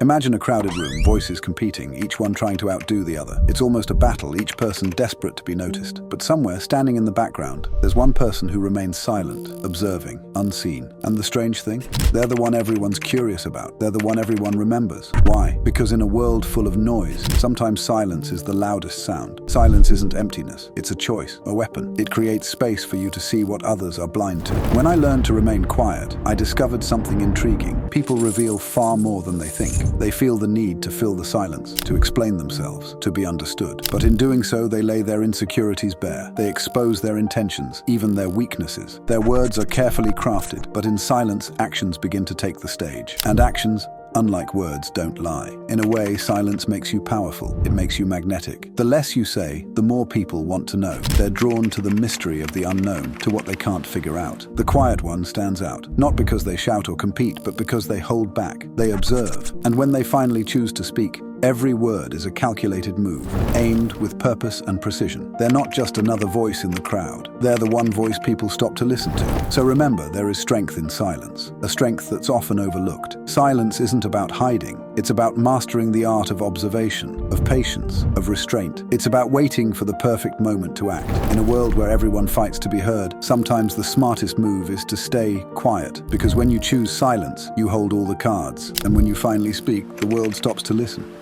Imagine a crowded room, voices competing, each one trying to outdo the other. It's almost a battle, each person desperate to be noticed. But somewhere, standing in the background, there's one person who remains silent, observing, unseen. And the strange thing? They're the one everyone's curious about. They're the one everyone remembers. Why? Because in a world full of noise, sometimes silence is the loudest sound. Silence isn't emptiness. It's a choice, a weapon. It creates space for you to see what others are blind to. When I learned to remain quiet, I discovered something intriguing. People reveal far more than they think. They feel the need to fill the silence, to explain themselves, to be understood. But in doing so, they lay their insecurities bare. They expose their intentions, even their weaknesses. Their words are carefully crafted, but in silence, actions begin to take the stage. And actions, unlike words, don't lie. In a way, silence makes you powerful. It makes you magnetic. The less you say, the more people want to know. They're drawn to the mystery of the unknown, to what they can't figure out. The quiet one stands out, not because they shout or compete, but because they hold back. They observe. And when they finally choose to speak, every word is a calculated move, aimed with purpose and precision. They're not just another voice in the crowd. They're the one voice people stop to listen to. So remember, there is strength in silence, a strength that's often overlooked. Silence isn't about hiding. It's about mastering the art of observation, of patience, of restraint. It's about waiting for the perfect moment to act. In a world where everyone fights to be heard, sometimes the smartest move is to stay quiet, because when you choose silence, you hold all the cards. And when you finally speak, the world stops to listen.